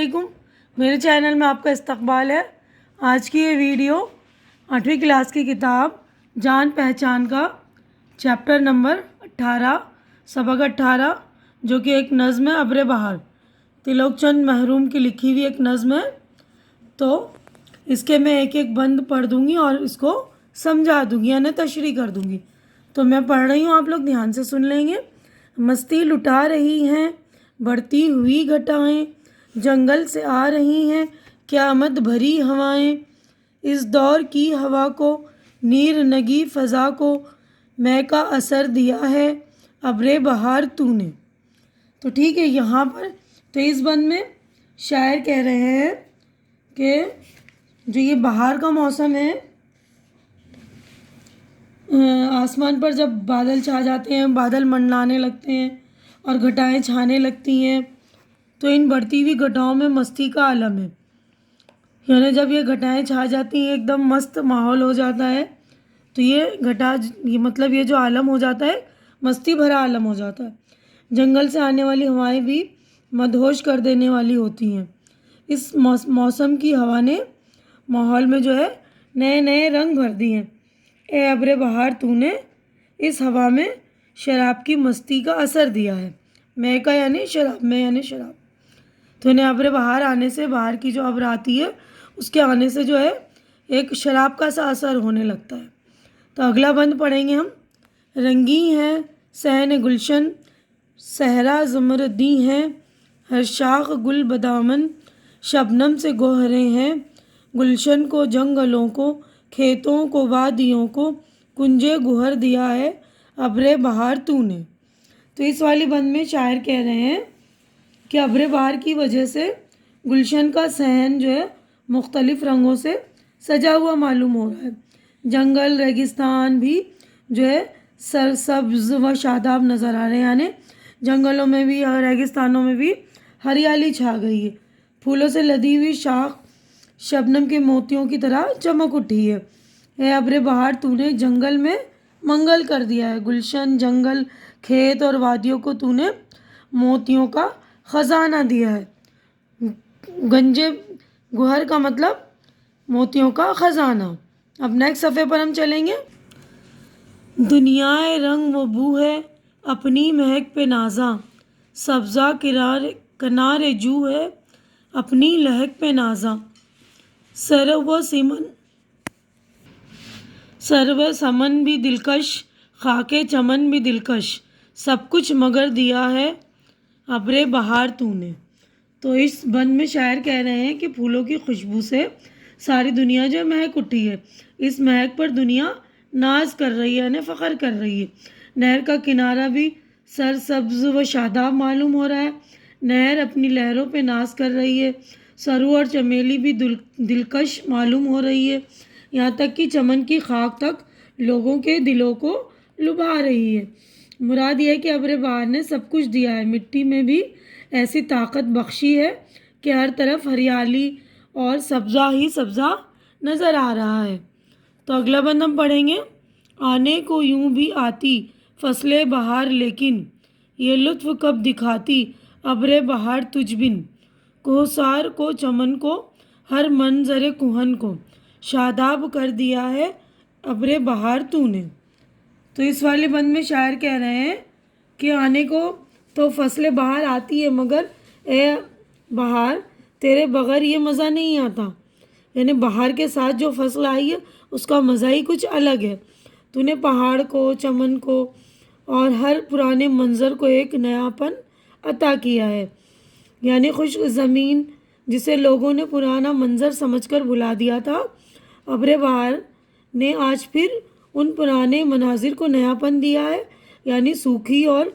علیکم، میرے چینل میں آپ کا استقبال ہے۔ آج کی یہ ویڈیو 8ویں کلاس کی کتاب جان پہچان کا چیپٹر نمبر 18 سبق 18 جو کہ ایک نظم ہے ابر بہار، تلوک چند محروم کی لکھی ہوئی ایک نظم ہے۔ تو اس کے میں ایک ایک بند پڑھ دوں گی اور اس کو سمجھا دوں گی یعنی تشریح کر دوں گی۔ تو میں پڑھ رہی ہوں، آپ لوگ دھیان سے سن لیں گے۔ مستی لٹا رہی ہیں بڑھتی ہوئی گھٹائیں، جنگل سے آ رہی ہیں قیامت بھری ہوائیں، اس دور کی ہوا کو نیر نگی فضا کو میں کا اثر دیا ہے ابر بہار تو نے۔ تو ٹھیک ہے، یہاں پر تو اس بند میں شاعر کہہ رہے ہیں کہ جو یہ بہار کا موسم ہے، آسمان پر جب بادل چھا جاتے ہیں، بادل منڈلانے لگتے ہیں اور گھٹائیں چھانے لگتی ہیں، تو ان بڑھتی ہوئی گھٹاؤں میں مستی کا عالم ہے۔ یعنی جب یہ گھٹائیں چھا جاتی ہیں، ایک دم مست ماحول ہو جاتا ہے، تو یہ مطلب یہ جو عالم ہو جاتا ہے مستی بھرا عالم ہو جاتا ہے۔ جنگل سے آنے والی ہوائیں بھی مدہوش کر دینے والی ہوتی ہیں۔ اس موسم کی ہوا نے ماحول میں جو ہے نئے نئے رنگ بھر دیے ہیں۔ اے ابر بہار تو نے اس ہوا میں شراب کی مستی کا اثر دیا ہے۔ میں کا یعنی شراب، میں یعنی شراب۔ تو انہیں ابر بہار آنے سے، بہار کی جو ابر آتی ہے اس کے آنے سے جو ہے ایک شراب کا سا اثر ہونے لگتا ہے۔ تو اگلا بند پڑھیں گے ہم۔ رنگی ہیں صحن گلشن صحرا زمردی ہیں، ہر شاخ گل بدامن شبنم سے گوہرے ہیں، گلشن کو جنگلوں کو کھیتوں کو وادیوں کو کنجے گوہر دیا ہے ابر بہار تو نے۔ تو اس والی بند میں شاعر کہہ رہے ہیں کہ ابر بہار کی وجہ سے گلشن کا صحن جو ہے مختلف رنگوں سے سجا ہوا معلوم ہو رہا ہے۔ جنگل ریگستان بھی جو ہے سرسبز و شاداب نظر آ رہے ہیں، یعنی جنگلوں میں بھی اور ریگستانوں میں بھی ہریالی چھا گئی ہے۔ پھولوں سے لدی ہوئی شاخ شبنم کے موتیوں کی طرح چمک اٹھی ہے۔ اے ابر بہار تو نے جنگل میں منگل کر دیا ہے۔ گلشن، جنگل، کھیت اور وادیوں کو تو نے موتیوں کا خزانہ دیا ہے۔ گنجے گوہر کا مطلب موتیوں کا خزانہ۔ اب نیکسٹ صفحے پر ہم چلیں گے۔ دنیائے رنگ و بو ہے اپنی مہک پہ نازاں، سبزہ کنارے جو ہے اپنی لہک پہ نازاں، سرو سمن بھی دلکش خاک چمن بھی دلکش، سب کچھ مگر دیا ہے ابر بہار تو نے۔ تو اس بند میں شاعر کہہ رہے ہیں کہ پھولوں کی خوشبو سے ساری دنیا جو مہک اٹھی ہے۔ اس مہک پر دنیا ناز کر رہی ہے، یعنی فخر کر رہی ہے۔ نہر کا کنارہ بھی سرسبز و شاداب معلوم ہو رہا ہے، نہر اپنی لہروں پہ ناز کر رہی ہے۔ سرو اور چمیلی بھی دلکش معلوم ہو رہی ہے، یہاں تک کہ چمن کی خاک تک لوگوں کے دلوں کو لبھا رہی ہے۔ مراد یہ ہے کہ ابر بہار نے سب کچھ دیا ہے، مٹی میں بھی ایسی طاقت بخشی ہے کہ ہر طرف ہریالی اور سبزہ ہی سبزہ نظر آ رہا ہے۔ تو اگلا بند ہم پڑھیں گے۔ آنے کو یوں بھی آتی فصل بہار لیکن، یہ لطف کب دکھاتی ابر بہار تجھ بن، کوہسار کو چمن کو ہر منظر کہن کو شاداب کر دیا ہے ابر بہار تو نے۔ تو اس والے بند میں شاعر کہہ رہے ہیں کہ آنے کو تو فصل بہار آتی ہے، مگر اے بہار تیرے بغیر یہ مزہ نہیں آتا، یعنی بہار کے ساتھ جو فصل آئی ہے اس کا مزہ ہی کچھ الگ ہے۔ تو نے پہاڑ کو، چمن کو اور ہر پرانے منظر کو ایک نیا پن عطا کیا ہے، یعنی خشک زمین جسے لوگوں نے پرانا منظر سمجھ کر بھلا دیا تھا، ابر بہار نے آج پھر ان پرانے مناظر کو نیا پن دیا ہے، یعنی سوکھی اور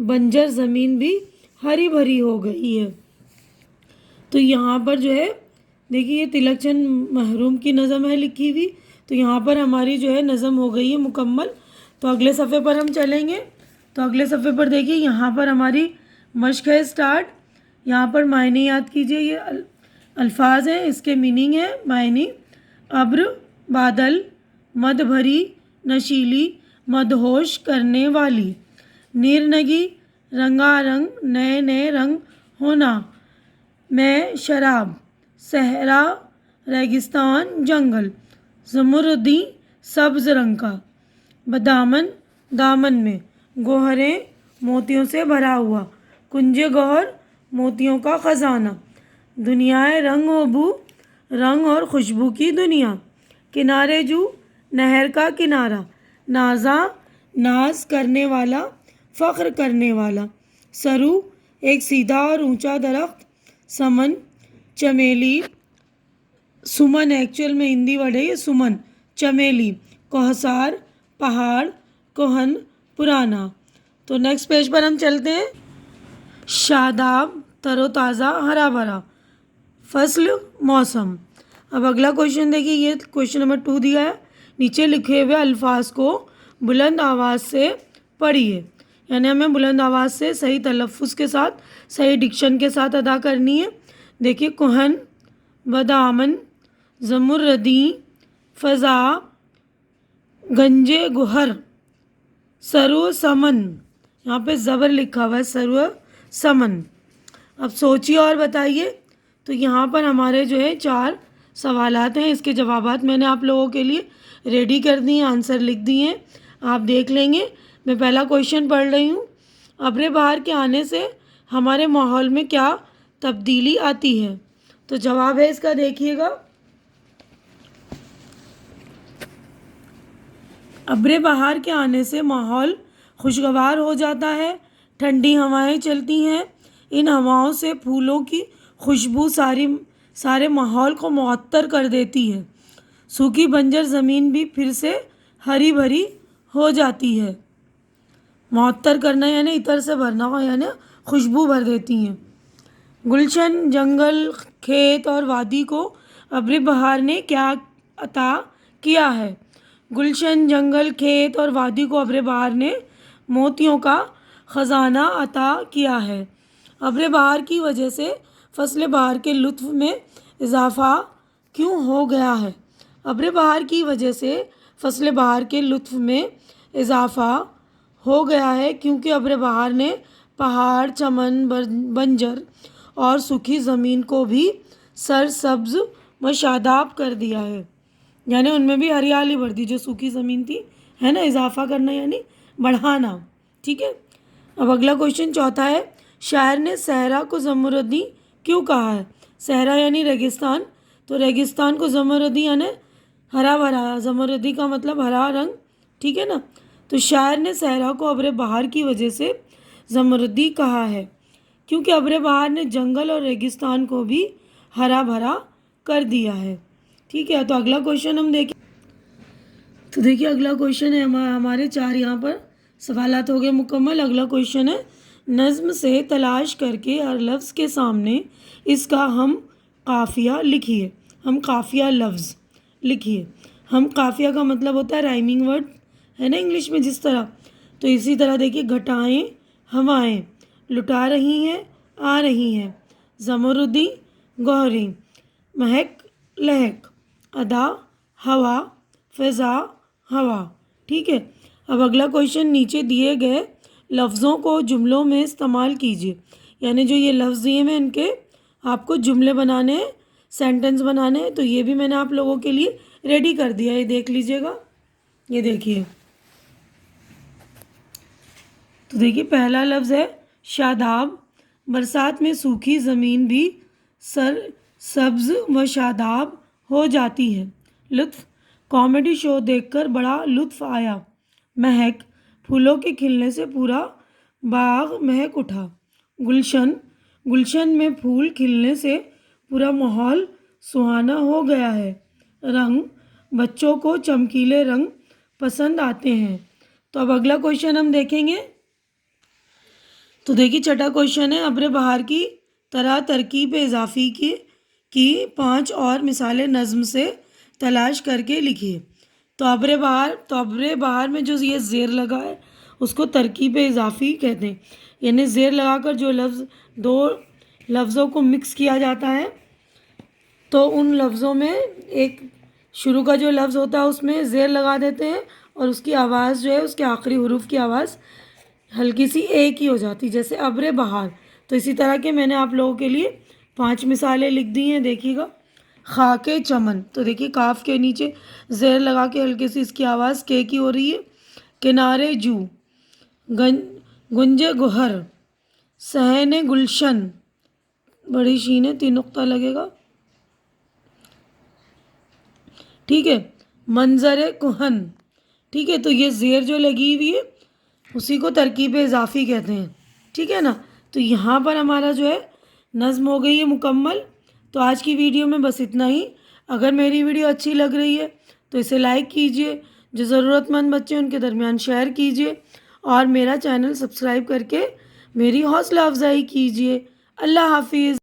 بنجر زمین بھی ہری بھری ہو گئی ہے۔ تو یہاں پر جو ہے دیکھیے، یہ تلک چند محروم کی نظم ہے لکھی ہوئی، تو یہاں پر ہماری جو ہے نظم ہو گئی ہے مکمل۔ تو اگلے صفحے پر ہم چلیں گے۔ تو اگلے صفحے پر دیکھیے، یہاں پر ہماری مشق ہے اسٹارٹ۔ یہاں پر معنی یاد کیجیے، یہ الفاظ ہیں، اس کے میننگ ہے معنی۔ ابر بادل، مد بھری نشیلی مدہوش کرنے والی، نیرنگی رنگا رنگ نئے نئے رنگ ہونا، میں شراب، صحرا ریگستان جنگل، زمردی سبز رنگ کا، بدامن دامن میں، گوہریں موتیوں سے بھرا ہوا، کنج گوہر موتیوں کا خزانہ، دنیائے رنگ و بو رنگ اور خوشبو کی دنیا، کنارے جو نہر کا کنارہ، نازاں ناز کرنے والا، فخر کرنے والا، سرو ایک سیدھا اور اونچا درخت، سمن چمیلی، سمن ایکچوئل میں ہندی ورڈ ہے یہ، سمن چمیلی، کوہسار پہاڑ، کوہن پرانا۔ تو نیکسٹ پیج پر ہم چلتے ہیں۔ شاداب تر و تازہ ہرا بھرا، فصل موسم۔ اب اگلا کوشچن دیکھیے، یہ کوشچن نمبر 2 دیا ہے، نیچے لکھے ہوئے الفاظ کو بلند آواز سے پڑھیے، یعنی ہمیں بلند آواز سے صحیح تلفظ کے ساتھ صحیح ڈکشن کے ساتھ ادا کرنی ہے۔ دیکھیے، کوہن، بدامن، زمردی، فضا، گنج گہر، سرو سمن، یہاں پہ زبر لکھا ہوا ہے، سرو سمن۔ اب سوچیے اور بتائیے۔ تو یہاں پر ہمارے جو ہے 4 سوالات ہیں، اس کے جوابات میں نے آپ لوگوں کے لیے ریڈی کر دی ہیں، آنسر لکھ دیے ہیں، آپ دیکھ لیں گے۔ میں پہلا کوشچن پڑھ رہی ہوں۔ ابر بہار کے آنے سے ہمارے ماحول میں کیا تبدیلی آتی ہے؟ تو جواب ہے اس کا، دیکھیے گا۔ ابر بہار کے آنے سے ماحول خوشگوار ہو جاتا ہے، ٹھنڈی ہوائیں چلتی ہیں، ان ہواؤں سے پھولوں کی خوشبو سارے ماحول کو معطر کر دیتی ہے، سوکھی بنجر زمین بھی پھر سے ہری بھری ہو جاتی ہے۔ معطر کرنا یعنی عطر سے بھرنا، یعنی خوشبو بھر دیتی ہیں۔ گلشن جنگل، کھیت اور وادی کو ابر بہار نے کیا عطا کیا ہے؟ گلشن جنگل، کھیت اور وادی کو ابر بہار نے موتیوں کا خزانہ عطا کیا ہے۔ ابر بہار کی وجہ سے فصل بہار کے لطف میں اضافہ کیوں ہو گیا ہے؟ ابر بہار کی وجہ سے فصل بہار کے لطف میں اضافہ ہو گیا ہے کیونکہ ابر بہار نے پہاڑ، چمن، بنجر اور سوکھی زمین کو بھی سرسبز و شاداب کر دیا ہے، یعنی ان میں بھی ہریالی بھر دی، جو سوکھی زمین تھی، ہے نا، اضافہ کرنا یعنی بڑھانا، ٹھیک ہے۔ اب اگلا کوشچن چوتھا ہے، شاعر نے صحرا کو زمردی کیوں کہا ہے؟ صحرا یعنی ریگستان، تو ریگستان کو زمردی یعنی ہرا بھرا، زمردی کا مطلب ہرا رنگ، ٹھیک ہے نا۔ تو شاعر نے صحرا کو ابر بہار کی وجہ سے زمردی کہا ہے کیونکہ ابر بہار نے جنگل اور ریگستان کو بھی ہرا بھرا کر دیا ہے، ٹھیک ہے۔ تو اگلا کوشچن ہم دیکھیں، تو دیکھیے اگلا کوشچن ہے، ہمارے 4 یہاں پر سوالات ہو گئے مکمل۔ اگلا کوشچن ہے، نظم سے تلاش کر کے ہر لفظ کے سامنے اس کا ہم قافیہ لکھیے، ہم قافیہ لفظ لکھیے۔ ہم قافیہ کا مطلب ہوتا ہے رائمنگ ورڈ، ہے نا انگلش میں جس طرح، تو اسی طرح دیکھیے، گھٹائیں ہوائیں، لٹا رہی ہیں آ رہی ہیں، زمردی گوہریں، مہک لہک، ادا ہوا، فضا ہوا، ٹھیک ہے۔ اب اگلا کوشچن، نیچے دیے گئے لفظوں کو جملوں میں استعمال کیجیے، یعنی جو یہ لفظ دیے ہیں ان کے آپ کو جملے بنانے ہیں، سینٹنس بنانے ہیں، تو یہ بھی میں نے آپ لوگوں کے لیے ریڈی کر دیا ہے، یہ دیکھ لیجیے گا، یہ دیکھیے۔ تو دیکھیے پہلا لفظ ہے شاداب، برسات میں سوکھی زمین بھی سبز و شاداب ہو جاتی ہے۔ لطف، کامیڈی شو دیکھ کر بڑا لطف آیا۔ مہک، پھولوں کے کھلنے سے پورا باغ مہک اٹھا۔ گلشن، گلشن میں پھول کھلنے سے پورا ماحول سہانا ہو گیا ہے۔ رنگ، بچوں کو چمکیلے رنگ پسند آتے ہیں۔ تو اب اگلا کوشچن ہم دیکھیں گے، تو دیکھیے چھٹا کوشچن ہے، ابر بہار کی طرح ترکیب اضافی کی 5 اور مثالیں نظم سے تلاش کر کے لکھیے۔ تو ابر بہار میں جو یہ زیر لگا ہے اس کو ترکیب اضافی کہتے ہیں، یعنی زیر لگا کر جو لفظ 2 لفظوں کو مکس کیا جاتا ہے، تو ان لفظوں میں ایک شروع کا جو لفظ ہوتا ہے اس میں زیر لگا دیتے ہیں اور اس کی آواز جو ہے، اس کے آخری حروف کی آواز ہلکی سی ایک ہی ہو جاتی، جیسے ابر بہار۔ تو اسی طرح کے میں نے آپ لوگوں کے لیے 5 مثالیں لکھ دی ہیں، دیکھیے گا۔ خاک چمن، تو دیکھیے کاف کے نیچے زیر لگا کے ہلکے سی اس کی آواز کے کی ہو رہی ہے۔ کنارے جو، گنج گہر، صحن گلشن، بڑی شین ہے 3 نقطہ لگے گا، ٹھیک ہے۔ منظر کہن، ٹھیک ہے، تو یہ زیر جو لگی ہوئی ہے اسی کو ترکیب اضافی کہتے ہیں، ٹھیک ہے نا۔ تو یہاں پر ہمارا جو ہے نظم ہو گئی ہے مکمل۔ تو آج کی ویڈیو میں بس اتنا ہی۔ اگر میری ویڈیو اچھی لگ رہی ہے تو اسے لائک کیجئے، جو ضرورت مند بچے ہیں ان کے درمیان شیئر کیجئے، اور میرا چینل سبسکرائب کر کے میری حوصلہ افزائی کیجئے۔ اللہ حافظ۔